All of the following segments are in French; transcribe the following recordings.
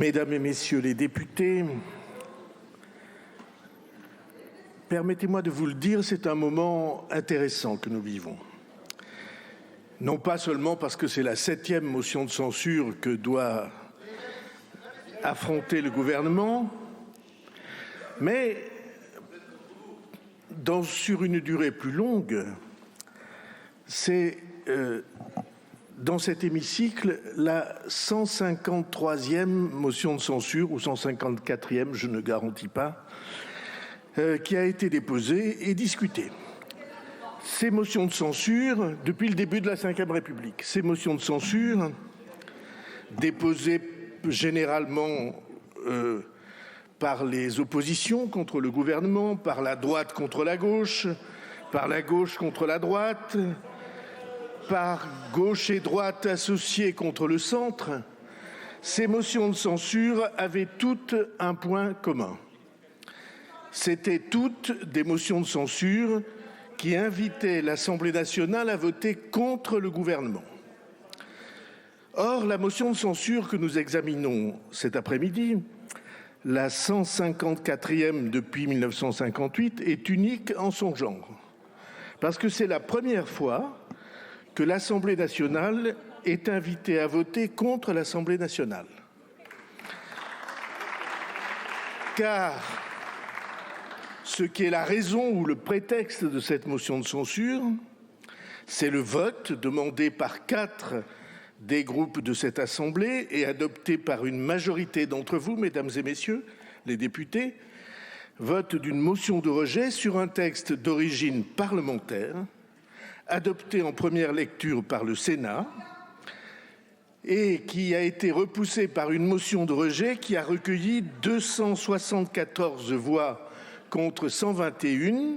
Mesdames et messieurs les députés, permettez-moi de vous le dire, c'est un moment intéressant que nous vivons. Non pas seulement parce que c'est la 7e motion de censure que doit affronter le gouvernement, mais sur une durée plus longue, c'est dans cet hémicycle la 153e motion de censure, ou 154e, je ne garantis pas, qui a été déposée et discutée. Ces motions de censure, depuis le début de la Ve République, ces motions de censure, déposées généralement par les oppositions contre le gouvernement, par la droite contre la gauche, par la gauche contre la droite, par gauche et droite associées contre le centre, ces motions de censure avaient toutes un point commun. C'étaient toutes des motions de censure qui invitaient l'Assemblée nationale à voter contre le gouvernement. Or, la motion de censure que nous examinons cet après-midi, la 154e depuis 1958, est unique en son genre. Parce que c'est la première fois que l'Assemblée nationale est invitée à voter contre l'Assemblée nationale. Car ce qui est la raison ou le prétexte de cette motion de censure, c'est le vote demandé par 4 des groupes de cette Assemblée et adopté par une majorité d'entre vous, mesdames et messieurs les députés, vote d'une motion de rejet sur un texte d'origine parlementaire, adopté en première lecture par le Sénat et qui a été repoussé par une motion de rejet qui a recueilli 274 voix contre 121,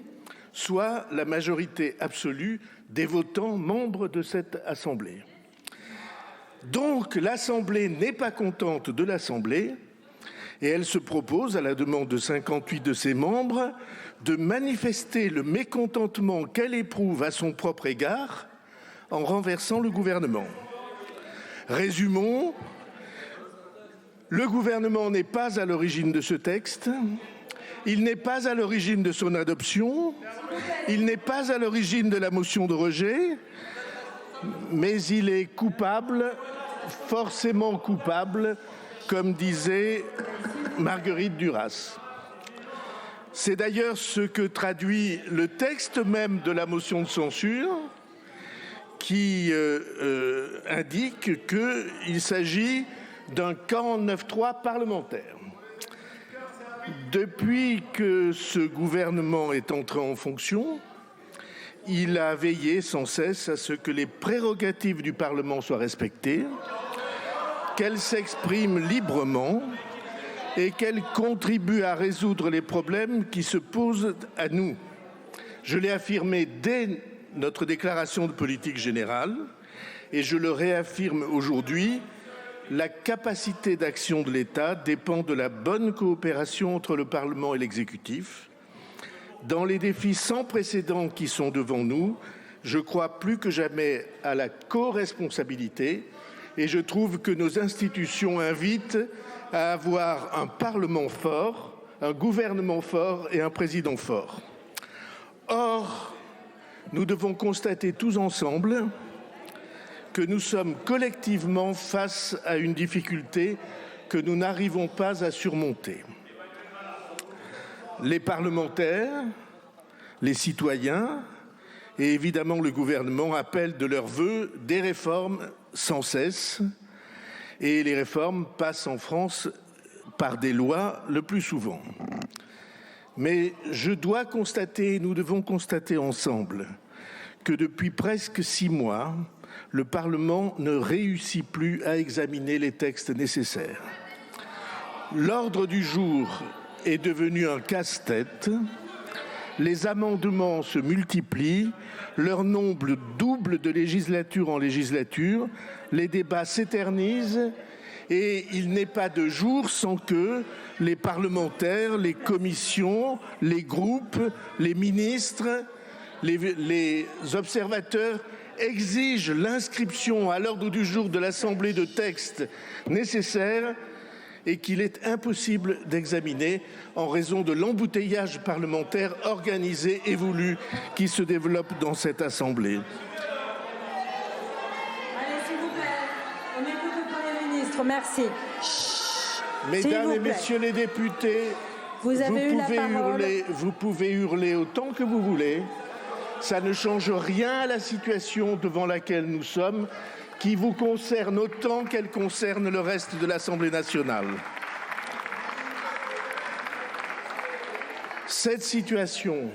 soit la majorité absolue des votants membres de cette Assemblée. Donc l'Assemblée n'est pas contente de l'Assemblée et elle se propose, à la demande de 58 de ses membres, de manifester le mécontentement qu'elle éprouve à son propre égard en renversant le gouvernement. Résumons, le gouvernement n'est pas à l'origine de ce texte, il n'est pas à l'origine de son adoption, il n'est pas à l'origine de la motion de rejet, mais il est coupable, forcément coupable, comme disait Marguerite Duras. C'est d'ailleurs ce que traduit le texte même de la motion de censure qui indique qu'il s'agit d'un 49.3 parlementaire. Depuis que ce gouvernement est entré en fonction, il a veillé sans cesse à ce que les prérogatives du Parlement soient respectées, qu'elles s'expriment librement et qu'elles contribuent à résoudre les problèmes qui se posent à nous. Je l'ai affirmé dès notre déclaration de politique générale et je le réaffirme aujourd'hui, la capacité d'action de l'État dépend de la bonne coopération entre le Parlement et l'exécutif. Dans les défis sans précédent qui sont devant nous, je crois plus que jamais à la co-responsabilité et je trouve que nos institutions invitent à avoir un Parlement fort, un gouvernement fort et un président fort. Or, nous devons constater tous ensemble que nous sommes collectivement face à une difficulté que nous n'arrivons pas à surmonter. Les parlementaires, les citoyens et évidemment le gouvernement appellent de leurs vœux des réformes sans cesse et les réformes passent en France par des lois le plus souvent. Mais je dois constater, nous devons constater ensemble que depuis presque 6 mois, le Parlement ne réussit plus à examiner les textes nécessaires. L'ordre du jour est devenu un casse-tête. Les amendements se multiplient, leur nombre double de législature en législature, les débats s'éternisent et il n'est pas de jour sans que les parlementaires, les commissions, les groupes, les ministres, les observateurs exigent l'inscription à l'ordre du jour de l'Assemblée de textes nécessaires et qu'il est impossible d'examiner en raison de l'embouteillage parlementaire organisé et voulu qui se développe dans cette Assemblée. Allez, s'il vous plaît, on écoute le Premier ministre. Merci. Mesdames et messieurs les députés, vous pouvez hurler autant que vous voulez. Ça ne change rien à la situation devant laquelle nous sommes, qui vous concerne autant qu'elle concerne le reste de l'Assemblée nationale. Cette situation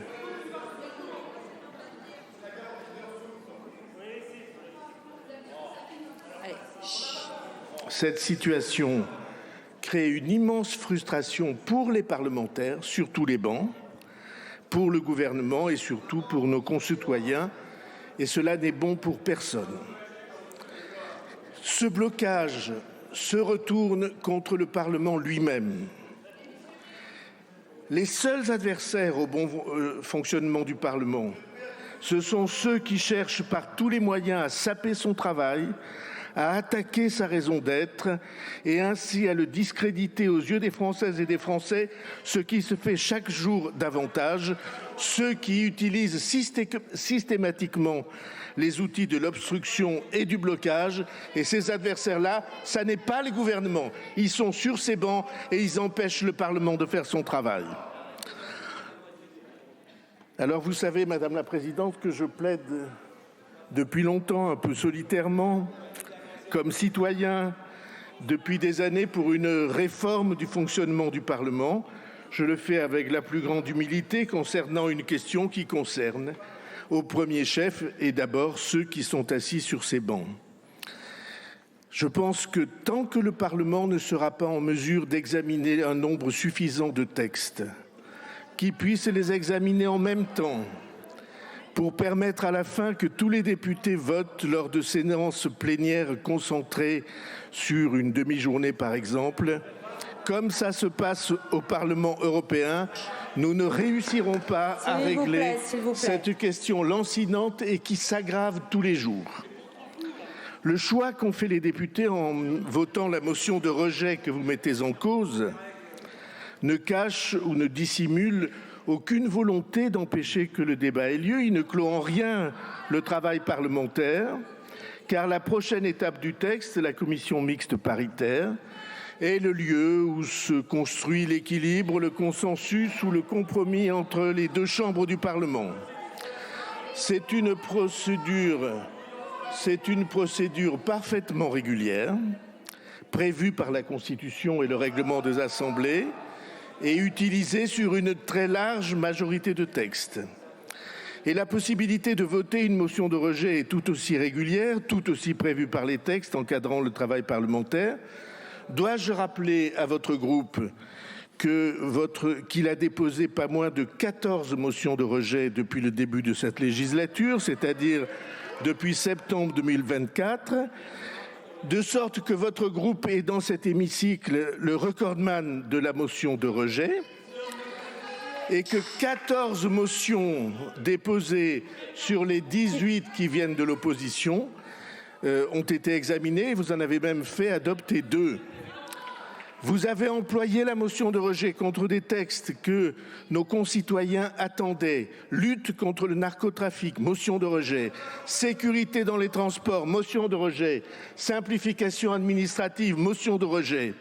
crée une immense frustration pour les parlementaires, sur tous les bancs, pour le gouvernement et surtout pour nos concitoyens, et cela n'est bon pour personne. Ce blocage se retourne contre le Parlement lui-même. Les seuls adversaires au bon fonctionnement du Parlement, ce sont ceux qui cherchent par tous les moyens à saper son travail, à attaquer sa raison d'être et ainsi à le discréditer aux yeux des Françaises et des Français, ce qui se fait chaque jour davantage, ceux qui utilisent systématiquement les outils de l'obstruction et du blocage. Et ces adversaires-là, ça n'est pas le gouvernement. Ils sont sur ces bancs et ils empêchent le Parlement de faire son travail. Alors vous savez, Madame la Présidente, que je plaide depuis longtemps, un peu solitairement, comme citoyen, depuis des années pour une réforme du fonctionnement du Parlement. Je le fais avec la plus grande humilité concernant une question qui concerne au premier chef et d'abord ceux qui sont assis sur ces bancs. Je pense que tant que le Parlement ne sera pas en mesure d'examiner un nombre suffisant de textes, qui puissent les examiner en même temps, pour permettre à la fin que tous les députés votent lors de séances plénières concentrées sur une demi-journée par exemple, comme ça se passe au Parlement européen, nous ne réussirons pas à régler cette question lancinante et qui s'aggrave tous les jours. Le choix qu'ont fait les députés en votant la motion de rejet que vous mettez en cause ne cache ou ne dissimule aucune volonté d'empêcher que le débat ait lieu. Il ne clôt en rien le travail parlementaire, car la prochaine étape du texte, la commission mixte paritaire, est le lieu où se construit l'équilibre, le consensus ou le compromis entre les deux chambres du Parlement. C'est une procédure parfaitement régulière, prévue par la Constitution et le règlement des assemblées, et utilisée sur une très large majorité de textes. Et la possibilité de voter une motion de rejet est tout aussi régulière, tout aussi prévue par les textes encadrant le travail parlementaire. Dois-je rappeler à votre groupe qu'il a déposé pas moins de 14 motions de rejet depuis le début de cette législature, c'est-à-dire depuis septembre 2024, de sorte que votre groupe est dans cet hémicycle le recordman de la motion de rejet et que 14 motions déposées sur les 18 qui viennent de l'opposition ont été examinées. Vous en avez même fait adopter 2. Vous avez employé la motion de rejet contre des textes que nos concitoyens attendaient. Lutte contre le narcotrafic, motion de rejet. Sécurité dans les transports, motion de rejet. Simplification administrative, motion de rejet.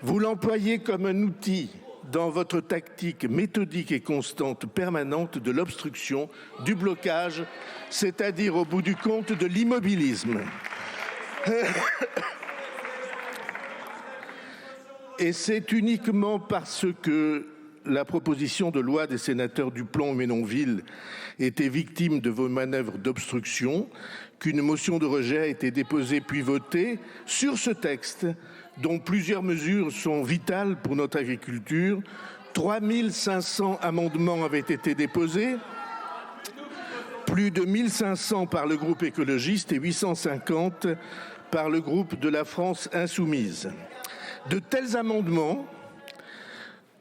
Vous l'employez comme un outil dans votre tactique méthodique et constante permanente de l'obstruction, du blocage, c'est-à-dire au bout du compte de l'immobilisme. Et c'est uniquement parce que la proposition de loi des sénateurs Duplomb et Menonville était victime de vos manœuvres d'obstruction qu'une motion de rejet a été déposée puis votée sur ce texte dont plusieurs mesures sont vitales pour notre agriculture. 3500 amendements avaient été déposés, plus de 1500 par le groupe écologiste et 850 par le groupe de la France insoumise. De tels amendements,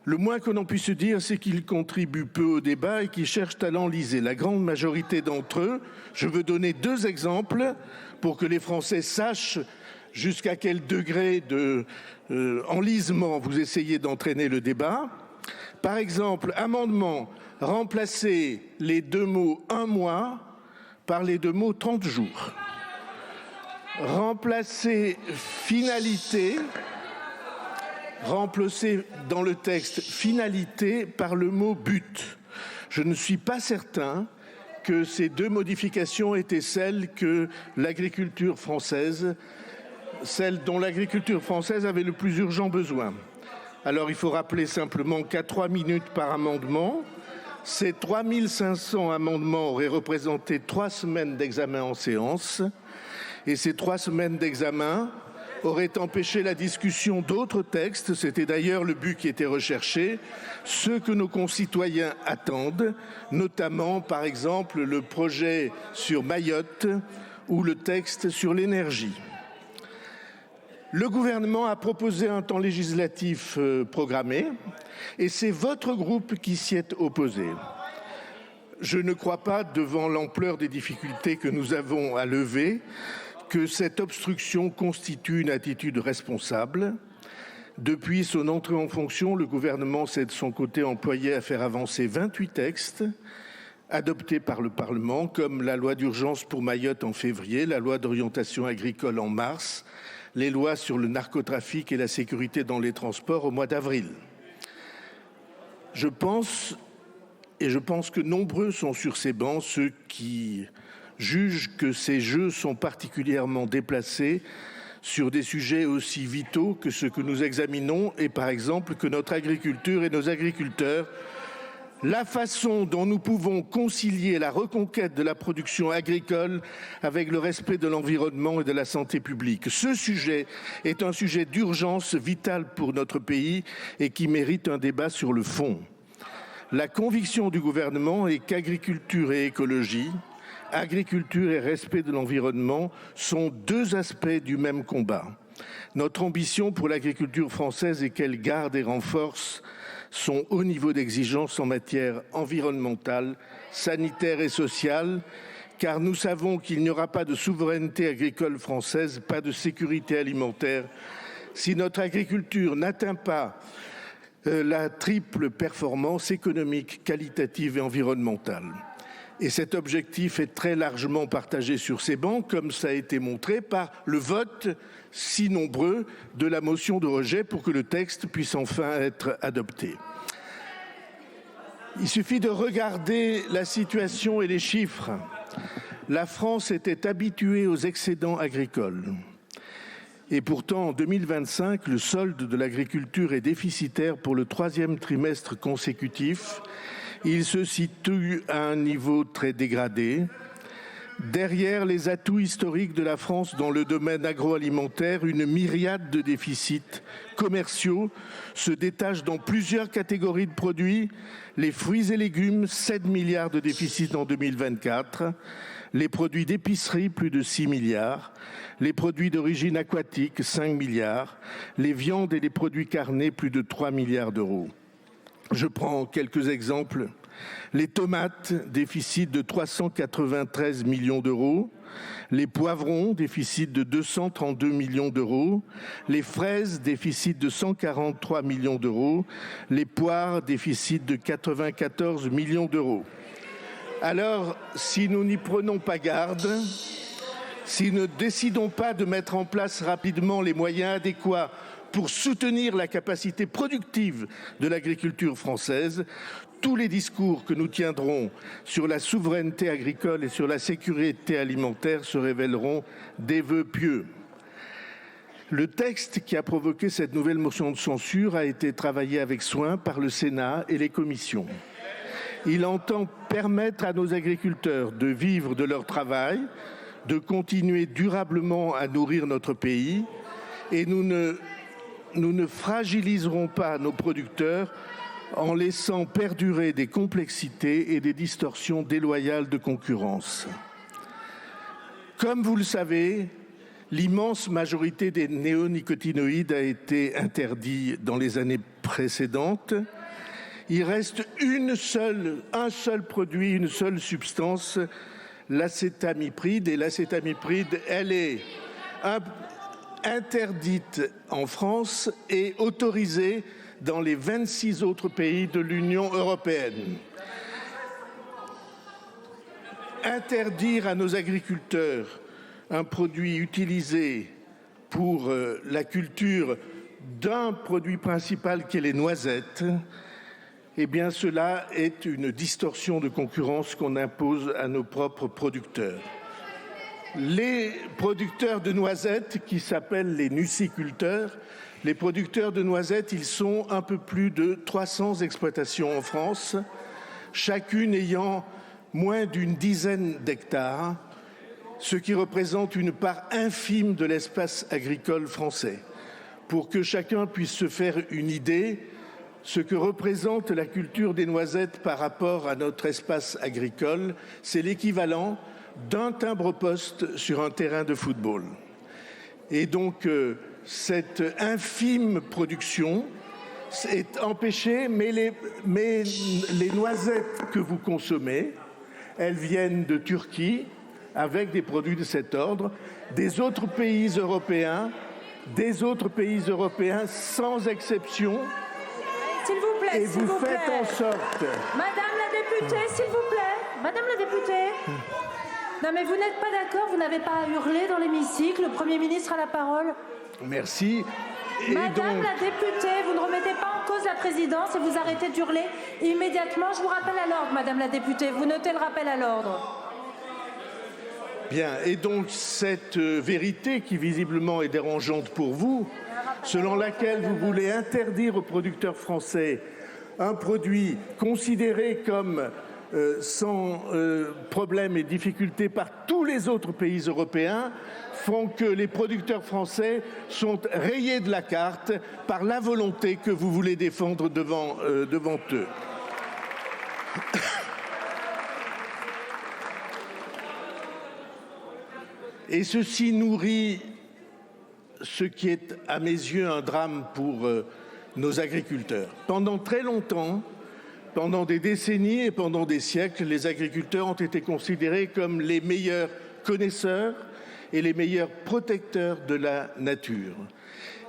le moins que l'on puisse dire, c'est qu'ils contribuent peu au débat et qu'ils cherchent à l'enliser. La grande majorité d'entre eux, je veux donner 2 exemples pour que les Français sachent jusqu'à quel degré d'enlisement vous essayez d'entraîner le débat. Par exemple, amendement, remplacer les deux mots 1 mois par les deux mots 30 jours. Remplacer finalité, remplacer dans le texte finalité par le mot but. Je ne suis pas certain que ces deux modifications étaient celles que l'agriculture française, celles dont l'agriculture française avait le plus urgent besoin. Alors il faut rappeler simplement qu'à 3 minutes par amendement, ces 3500 amendements auraient représenté 3 semaines d'examen en séance. Et ces 3 semaines d'examen auraient empêché la discussion d'autres textes. C'était d'ailleurs le but qui était recherché, ceux que nos concitoyens attendent, notamment par exemple le projet sur Mayotte ou le texte sur l'énergie. Le gouvernement a proposé un temps législatif programmé et c'est votre groupe qui s'y est opposé. Je ne crois pas, devant l'ampleur des difficultés que nous avons à lever, que cette obstruction constitue une attitude responsable. Depuis son entrée en fonction, le gouvernement s'est de son côté employé à faire avancer 28 textes adoptés par le Parlement, comme la loi d'urgence pour Mayotte en février, la loi d'orientation agricole en mars, les lois sur le narcotrafic et la sécurité dans les transports au mois d'avril. Je pense que nombreux sont sur ces bancs ceux qui jugent que ces jeux sont particulièrement déplacés sur des sujets aussi vitaux que ceux que nous examinons et par exemple que notre agriculture et nos agriculteurs, la façon dont nous pouvons concilier la reconquête de la production agricole avec le respect de l'environnement et de la santé publique. Ce sujet est un sujet d'urgence vital pour notre pays et qui mérite un débat sur le fond. La conviction du gouvernement est qu'agriculture et écologie, agriculture et respect de l'environnement sont deux aspects du même combat. Notre ambition pour l'agriculture française est qu'elle garde et renforce son haut niveau d'exigence en matière environnementale, sanitaire et sociale, car nous savons qu'il n'y aura pas de souveraineté agricole française, pas de sécurité alimentaire, si notre agriculture n'atteint pas la triple performance économique, qualitative et environnementale. Et cet objectif est très largement partagé sur ces bancs, comme ça a été montré par le vote si nombreux de la motion de rejet pour que le texte puisse enfin être adopté. Il suffit de regarder la situation et les chiffres. La France était habituée aux excédents agricoles. Et pourtant, en 2025, le solde de l'agriculture est déficitaire pour le 3e trimestre consécutif. Il se situe à un niveau très dégradé. Derrière les atouts historiques de la France dans le domaine agroalimentaire, une myriade de déficits commerciaux se détachent dans plusieurs catégories de produits. Les fruits et légumes, 7 milliards de déficit en 2024. Les produits d'épicerie, plus de 6 milliards. Les produits d'origine aquatique, 5 milliards. Les viandes et les produits carnés, plus de 3 milliards d'euros. Je prends quelques exemples. Les tomates, déficit de 393 millions d'euros. Les poivrons, déficit de 232 millions d'euros. Les fraises, déficit de 143 millions d'euros. Les poires, déficit de 94 millions d'euros. Alors, si nous n'y prenons pas garde, si nous ne décidons pas de mettre en place rapidement les moyens adéquats pour soutenir la capacité productive de l'agriculture française, tous les discours que nous tiendrons sur la souveraineté agricole et sur la sécurité alimentaire se révéleront des vœux pieux. Le texte qui a provoqué cette nouvelle motion de censure a été travaillé avec soin par le Sénat et les commissions. Il entend permettre à nos agriculteurs de vivre de leur travail, de continuer durablement à nourrir notre pays et nous ne fragiliserons pas nos producteurs en laissant perdurer des complexités et des distorsions déloyales de concurrence. Comme vous le savez, l'immense majorité des néonicotinoïdes a été interdite dans les années précédentes. Il reste un seul produit, une seule substance, l'acétamipride. Et l'acétamipride, elle est interdite en France et autorisée dans les 26 autres pays de l'Union européenne. Interdire à nos agriculteurs un produit utilisé pour la culture d'un produit principal qui est les noisettes, eh bien cela est une distorsion de concurrence qu'on impose à nos propres producteurs. Les producteurs de noisettes, qui s'appellent les nuciculteurs, les producteurs de noisettes, ils sont un peu plus de 300 exploitations en France, chacune ayant moins d'une dizaine d'hectares, ce qui représente une part infime de l'espace agricole français. Pour que chacun puisse se faire une idée, ce que représente la culture des noisettes par rapport à notre espace agricole, c'est l'équivalent d'un timbre-poste sur un terrain de football. Et donc, cette infime production est empêchée, mais les noisettes que vous consommez, elles viennent de Turquie, avec des produits de cet ordre, des autres pays européens sans exception. S'il vous plaît, et vous faites en sorte. Madame la députée, s'il vous plaît. Madame la députée. Non mais vous n'êtes pas d'accord, vous n'avez pas à hurler dans l'hémicycle, le Premier ministre a la parole. Merci. Et Madame la députée, vous ne remettez pas en cause la présidence et vous arrêtez d'hurler immédiatement. Je vous rappelle à l'ordre, Madame la députée. Vous notez le rappel à l'ordre. Bien, et donc cette vérité qui visiblement est dérangeante pour vous, selon laquelle vous voulez interdire aux producteurs français un produit considéré comme sans problème et difficulté par tous les autres pays européens, font que les producteurs français sont rayés de la carte par la volonté que vous voulez défendre devant eux. Et ceci nourrit ce qui est, à mes yeux, un drame pour nos agriculteurs. Pendant très longtemps, pendant des décennies et pendant des siècles, les agriculteurs ont été considérés comme les meilleurs connaisseurs et les meilleurs protecteurs de la nature.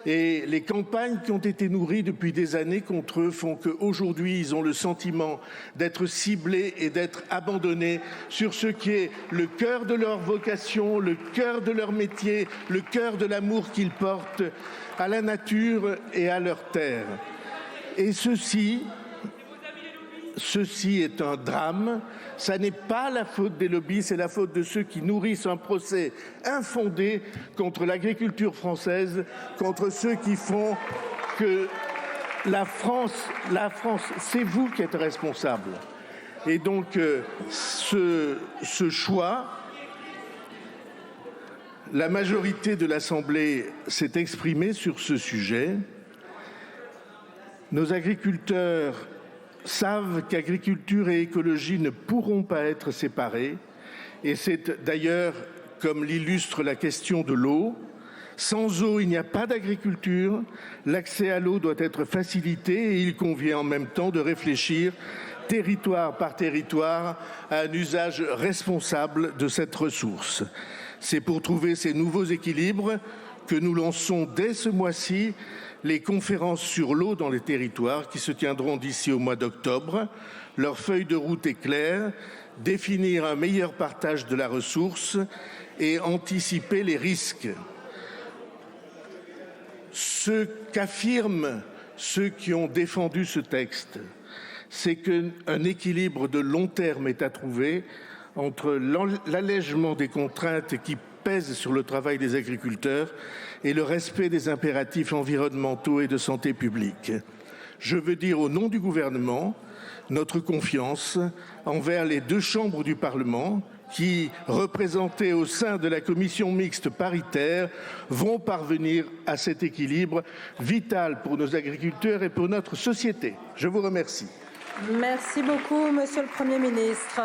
Et les campagnes qui ont été nourries depuis des années contre eux font qu'aujourd'hui, ils ont le sentiment d'être ciblés et d'être abandonnés sur ce qui est le cœur de leur vocation, le cœur de leur métier, le cœur de l'amour qu'ils portent à la nature et à leur terre. Et ceci est un drame. Ça n'est pas la faute des lobbies, c'est la faute de ceux qui nourrissent un procès infondé contre l'agriculture française, contre ceux qui font que la France, c'est vous qui êtes responsables. Et donc, ce choix, la majorité de l'Assemblée s'est exprimée sur ce sujet. Nos agriculteurs savent qu'agriculture et écologie ne pourront pas être séparées. Et c'est d'ailleurs, comme l'illustre la question de l'eau, sans eau, il n'y a pas d'agriculture. L'accès à l'eau doit être facilité et il convient en même temps de réfléchir, territoire par territoire, à un usage responsable de cette ressource. C'est pour trouver ces nouveaux équilibres que nous lançons dès ce mois-ci les conférences sur l'eau dans les territoires qui se tiendront d'ici au mois d'octobre. Leur feuille de route est claire, définir un meilleur partage de la ressource et anticiper les risques. Ce qu'affirment ceux qui ont défendu ce texte, c'est qu'un équilibre de long terme est à trouver entre l'allègement des contraintes qui pèsent sur le travail des agriculteurs et le respect des impératifs environnementaux et de santé publique. Je veux dire au nom du gouvernement notre confiance envers les deux chambres du Parlement qui, représentées au sein de la commission mixte paritaire, vont parvenir à cet équilibre vital pour nos agriculteurs et pour notre société. Je vous remercie. Merci beaucoup, Monsieur le Premier ministre.